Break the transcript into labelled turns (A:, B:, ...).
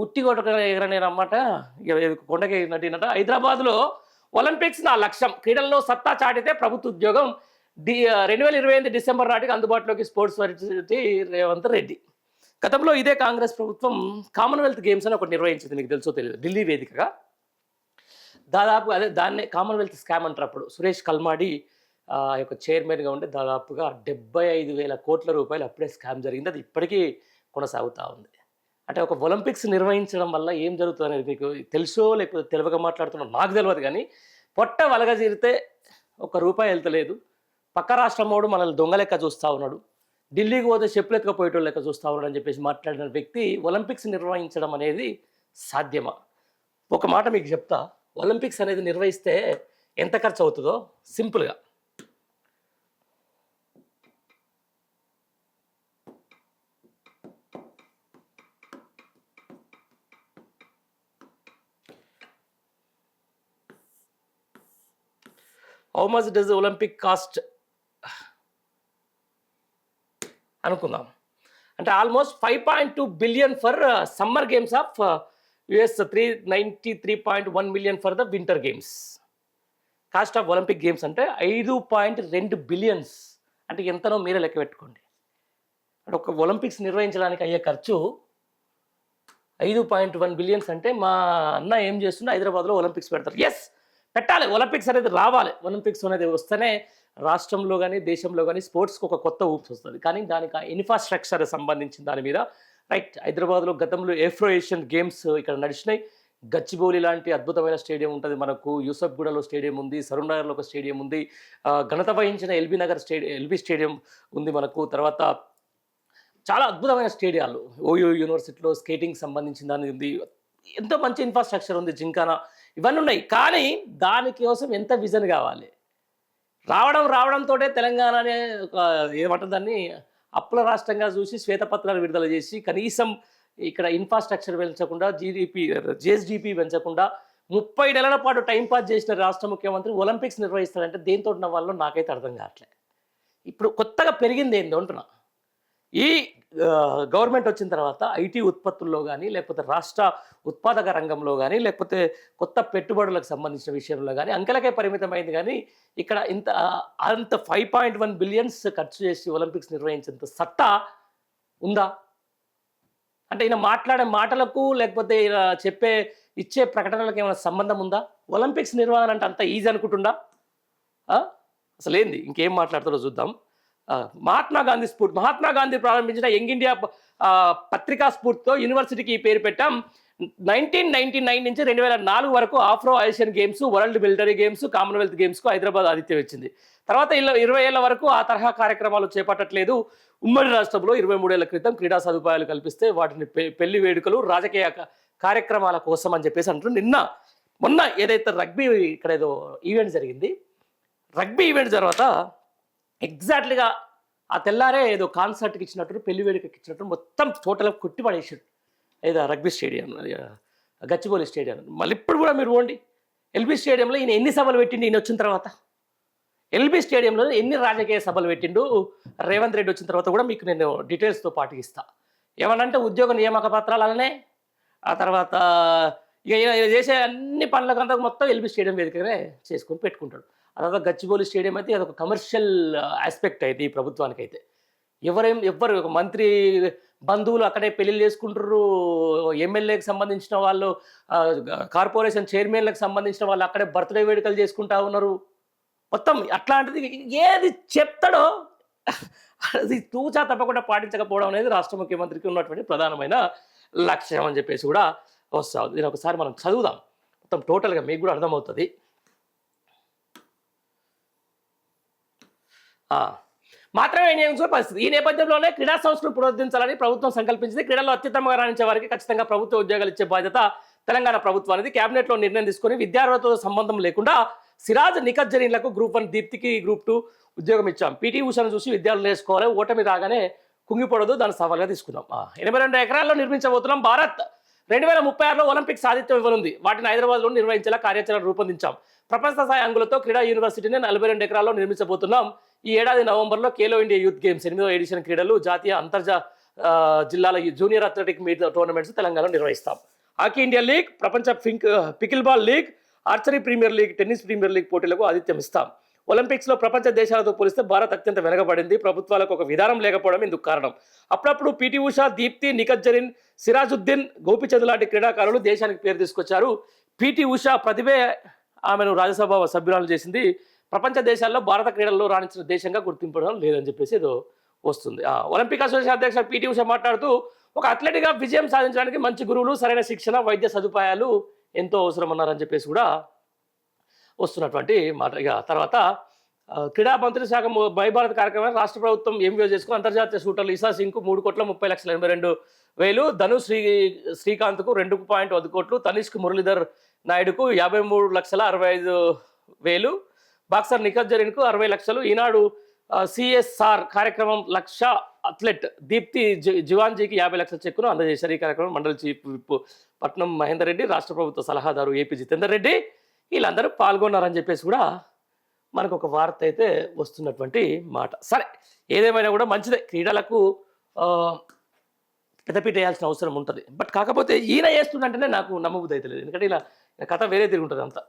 A: ఉట్టి కొట్టక ఎగరనేనమాట. ఇక కొండకి ఎగిరినట్టేనట. హైదరాబాద్‌లో ఒలింపిక్స్ నా లక్ష్యం. క్రీడల్లో సత్తా చాటితే ప్రభుత్వ ఉద్యోగం. 2028 డిసెంబర్ నాటికి అందుబాటులోకి స్పోర్ట్స్ మంత్రి రేవంత్ రెడ్డి. గతంలో ఇదే కాంగ్రెస్ ప్రభుత్వం కామన్‌వెల్త్ గేమ్స్ అని ఒకటి నిర్వహించింది. మీకు తెలుసో తెలియదో. ఢిల్లీ వేదికగా. దాదాపు అదే దాన్నే కామన్‌వెల్త్ స్కామ్ అంటారు అప్పుడు. సురేష్ కల్మాడి యొక్క చైర్మన్‌గా ఉండి దాదాపుగా 75,000 కోట్ల రూపాయలు అప్పుడే స్కామ్ జరిగింది. అది ఇప్పటికీ కొనసాగుతా ఉంది. అంటే ఒక ఒలింపిక్స్ నిర్వహించడం వల్ల ఏం జరుగుతుందనేది మీకు తెలుసో లేకపోతే తెలవక మాట్లాడుతున్నా నాకు తెలియదు కానీ, పొట్ట వలగజీరితే ఒక రూపాయి వెళ్తలేదు. పక్క రాష్ట్రమోడు మనల్ని దొంగ లెక్క చూస్తూ ఉన్నాడు. ఢిల్లీకి పోతే చెప్పులు ఎత్తుకపోయేటోళ్ళు లెక్క చూస్తూ ఉన్నాడు అని చెప్పేసి మాట్లాడిన వ్యక్తి ఒలింపిక్స్ నిర్వహించడం అనేది సాధ్యమా? ఒక మాట మీకు చెప్తా. ఒలింపిక్స్ అనేది నిర్వహిస్తే ఎంత ఖర్చు అవుతుందో సింపుల్గా how much does Olympic cost అనుకుందాం. అంటే almost 5.2 billion for summer games of US, 393.1 million for the winter games. Cost of Olympic games అంటే 5.2 బిలియన్స్. అంటే ఎంతనో మీరే లెక్క పెట్టుకోండి. అంటే ఒక ఒలింపిక్స్ నిర్వహించడానికి అయ్యే ఖర్చు 5.1 బిలియన్స్. అంటే మా అన్న ఏం చేస్తుండే, హైదరాబాద్లో ఒలింపిక్స్ పెడతారు. ఎస్, పెట్టాలి. ఒలింపిక్స్ అనేది రావాలి. ఒలింపిక్స్ అనేది వస్తేనే రాష్ట్రంలో కానీ దేశంలో కానీ స్పోర్ట్స్కి ఒక కొత్త ఊపు వస్తుంది. కానీ దానికి ఇన్ఫ్రాస్ట్రక్చర్ సంబంధించిన దాని మీద రైట్. హైదరాబాద్లో గతంలో ఏఫ్రో ఏషియన్ గేమ్స్ ఇక్కడ నడిచినాయి. గచ్చిబౌలి లాంటి అద్భుతమైన స్టేడియం ఉంటుంది మనకు. యూసఫ్గూడలో స్టేడియం ఉంది, సరూర్నగర్లో ఒక స్టేడియం ఉంది, ఘనత వహించిన ఎల్బీ స్టేడియం ఉంది మనకు. తర్వాత చాలా అద్భుతమైన స్టేడియాలు ఓయూ యూనివర్సిటీలో స్కేటింగ్ సంబంధించిన దాని ఉంది. ఎంతో మంచి ఇన్ఫ్రాస్ట్రక్చర్ ఉంది. జింకానా ఇవన్నీ ఉన్నాయి. కానీ దానికోసం ఎంత విజన్ కావాలి? రావడంతో తెలంగాణ అనే ఒక ఏమంటారు దాన్ని అప్పుల రాష్ట్రంగా చూసి శ్వేతపత్రాలు విడుదల చేసి కనీసం ఇక్కడ ఇన్ఫ్రాస్ట్రక్చర్ పెంచకుండా జిఎస్డిపి పెంచకుండా 30 నెలల పాటు టైంపాస్ చేసిన రాష్ట్ర ముఖ్యమంత్రి ఒలింపిక్స్ నిర్వహిస్తాడంటే దేంతో ఉన్న వాళ్ళు నాకైతే అర్థం కావట్లేదు. ఇప్పుడు కొత్తగా పెరిగింది ఏందో అంటున్నా. ఈ గవర్నమెంట్ వచ్చిన తర్వాత ఐటీ ఉత్పత్తుల్లో కానీ లేకపోతే రాష్ట్ర ఉత్పాదక రంగంలో కానీ లేకపోతే కొత్త పెట్టుబడులకు సంబంధించిన విషయంలో కానీ అంకెలకే పరిమితమైంది. కానీ ఇక్కడ అంత 5.1 బిలియన్స్ ఖర్చు చేసి ఒలింపిక్స్ నిర్వహించేంత సత్తా ఉందా? అంటే ఈయన మాట్లాడే మాటలకు లేకపోతే ఈయన ఇచ్చే ప్రకటనలకు ఏమైనా సంబంధం ఉందా? ఒలింపిక్స్ నిర్వహణ అంటే అంత ఈజీ అనుకుంటుండా? అసలు ఏంది? ఇంకేం మాట్లాడుతారో చూద్దాం. మహాత్మా గాంధీ ప్రారంభించిన యంగ్ ఇండియా పత్రికా స్ఫూర్తితో యూనివర్సిటీకి ఈ పేరు పెట్టాం. 1999 నుంచి 2004 వరకు Afro Asian Games, World Military Games, Commonwealth గేమ్స్కు హైదరాబాద్ ఆతిథ్యం ఇచ్చింది. తర్వాత 20 ఏళ్ల వరకు ఆ తరహా కార్యక్రమాలు చేపట్టట్లేదు. ఉమ్మడి రాష్ట్రంలో 23 ఏళ్ల క్రితం క్రీడా సదుపాయాలు కల్పిస్తే వాటిని పెళ్లి వేడుకలు, రాజకీయ కార్యక్రమాల కోసం అని చెప్పేసి అంటున్నారు. మొన్న ఏదైతే రగ్బీ ఇక్కడ ఏదో ఈవెంట్ జరిగింది. రగ్బీ ఈవెంట్ తర్వాత ఎగ్జాక్ట్లీగా ఆ తెల్లారే ఏదో కాన్సర్ట్కి ఇచ్చినట్టు, పెళ్లి వేడుకకి ఇచ్చినట్టు మొత్తం టోటల్గా కొట్టి పడేసాడు ఏదో రగ్బీ స్టేడియం, గచ్చిబౌలి స్టేడియం. మళ్ళీ ఇప్పుడు కూడా మీరు పోండి ఎల్బీ స్టేడియంలో ఈయన ఎన్ని సభలు పెట్టిండు ఈయన వచ్చిన తర్వాత. ఎల్బీ స్టేడియంలో ఎన్ని రాజకీయ సభలు పెట్టిండు రేవంత్ రెడ్డి వచ్చిన తర్వాత కూడా మీకు నేను డీటెయిల్స్తో పాటు ఇస్తా. ఏమనంటే ఉద్యోగ నియామక పత్రాలు అలానే, ఆ తర్వాత ఇక ఈయన చేసే అన్ని పనులకంతా మొత్తం ఎల్బీ స్టేడియం వేదికనే చేసుకొని పెట్టుకుంటాడు. అదొక గచ్చిబౌలి స్టేడియం అయితే అదొక కమర్షియల్ ఆస్పెక్ట్ అయితే ఈ ప్రభుత్వానికి అయితే. ఎవ్వరు ఒక మంత్రి బంధువులు అక్కడే పెళ్ళిళ్ళు చేసుకుంటారు. ఎమ్మెల్యేకి సంబంధించిన వాళ్ళు, కార్పొరేషన్ చైర్మన్లకు సంబంధించిన వాళ్ళు అక్కడే బర్త్డే వేడుకలు చేసుకుంటా ఉన్నారు. మొత్తం అట్లాంటిది ఏది చెప్తాడో అది తూచా తప్పకుండా పాటించకపోవడం అనేది రాష్ట్ర ముఖ్యమంత్రికి ఉన్నటువంటి ప్రధానమైన లక్ష్యం అని చెప్పేసి కూడా వస్తుంది. దీని ఒకసారి మనం చదువుదాం, మొత్తం టోటల్గా మీకు కూడా అర్థమవుతుంది. మాత్రమే వినియోగించుకునే పరిస్థితి. ఈ నేపథ్యంలోనే క్రీడా సంస్థను పునరుద్ధరించాలని ప్రభుత్వం సంకల్పించింది. క్రీడల్లో అత్యుత్తమంగా రాణించే వారికి ఖచ్చితంగా ప్రభుత్వ ఉద్యోగాలు ఇచ్చే బాధ్యత తెలంగాణ ప్రభుత్వానికి. కేబినెట్లో నిర్ణయం తీసుకొని విద్యార్హతతో సంబంధం లేకుండా సిరాజ్, నిఖత్ జరీన్లకు గ్రూప్ 1, దీప్తికి గ్రూప్ 2 ఉద్యోగం ఇచ్చాం. పీటీ ఉషను చూసి విద్యార్థులు నేర్చుకోవాలి. ఓటమి రాగానే కుంగిపోవద్దు, దాన్ని సవాల్గా తీసుకుందాం. 82 ఎకరాల్లో నిర్మించబోతున్నాం. భారత్ 2036లో ఒలింపిక్స్ సాధిత్యం ఇవ్వనుంది. వాటిని హైదరాబాద్లో నిర్వహించేలా కార్యాచరణ రూపొందించాం. ప్రపంచ స్థాయి అంగులతో క్రీడా యూనివర్సిటీని 42 ఎకరాల్లో నిర్మించబోతున్నాం. ఈ ఏడాది నవంబర్లో ఖేలో ఇండియా యూత్ గేమ్స్ 8వ ఎడిషన్ క్రీడలు, జాతీయ జిల్లాల జూనియర్ అథ్లెటిక్ మీట్ టోర్నమెంట్స్ తెలంగాణలో నిర్వహిస్తాం. హాకీ ఇండియా లీగ్, ప్రపంచ pickle ball league, archery premier league, tennis premier league పోటీలకు ఆతిథ్యం ఇస్తాం. ఒలింపిక్స్లో ప్రపంచ దేశాలతో పోలిస్తే భారత్ అత్యంత వెనకబడింది. ప్రభుత్వాలకు ఒక విధానం లేకపోవడం ఇందుకు కారణం. అప్పుడప్పుడు పీటీ ఉషా, దీప్తి, నిఖత్ జరీన్, సిరాజుద్దీన్, గోపిచంద్ లాంటి క్రీడాకారులు దేశానికి పేరు తీసుకొచ్చారు. పీటీ ఉషా ప్రతిభే ఆమెను రాజ్యసభ సభ్యురాలు చేసింది. ప్రపంచ దేశాల్లో భారత క్రీడల్లో రాణించిన దేశంగా గుర్తింపడం లేదని చెప్పేసి ఏదో వస్తుంది. ఒలింపిక్ అసోసియేషన్ అధ్యక్ష పీటీ ఉషా మాట్లాడుతూ, ఒక అథ్లెట్గా విజయం సాధించడానికి మంచి గురువులు, సరైన శిక్షణ, వైద్య సదుపాయాలు ఎంతో అవసరం అన్నారని చెప్పేసి కూడా వస్తున్నటువంటి మాట. ఇక తర్వాత క్రీడా మంత్రి శాఖ భారత్ కార్యక్రమాన్ని రాష్ట్ర ప్రభుత్వం ఎంపిక చేసుకుని అంతర్జాతీయ షూటర్లు ఇషా సింగ్కు 3,30,82,000, ధను శ్రీకాంత్కు 2.1 కోట్లు, తనిష్క్ మురళీధర్ నాయుడుకు 53,65,000, బాక్సర్ నిఖత్ జరీన్కు 60 లక్షలు. ఈనాడు సిఎస్ఆర్ కార్యక్రమం లక్ష అథ్లెట్ దీప్తి జివాన్జీకి 50 లక్షల చెక్కును అందజేశారు. ఈ కార్యక్రమం మండలి చీఫ్ విప్ పట్నం మహేందర్ రెడ్డి, రాష్ట్ర ప్రభుత్వ సలహాదారు ఏపీ జితేందర్ రెడ్డి వీళ్ళందరూ పాల్గొన్నారని చెప్పేసి కూడా మనకు ఒక వార్త అయితే వస్తున్నటువంటి మాట. సరే, ఏదేమైనా కూడా మంచిదే, క్రీడలకు పెద్దపీట వేయాల్సిన అవసరం ఉంటుంది. బట్ కాకపోతే ఈయన వేస్తుందంటేనే నాకు నమ్మబుద్ధి అయితే లేదు. ఎందుకంటే ఇలా కథ వేరే తిరుగుంటుంది అంతా.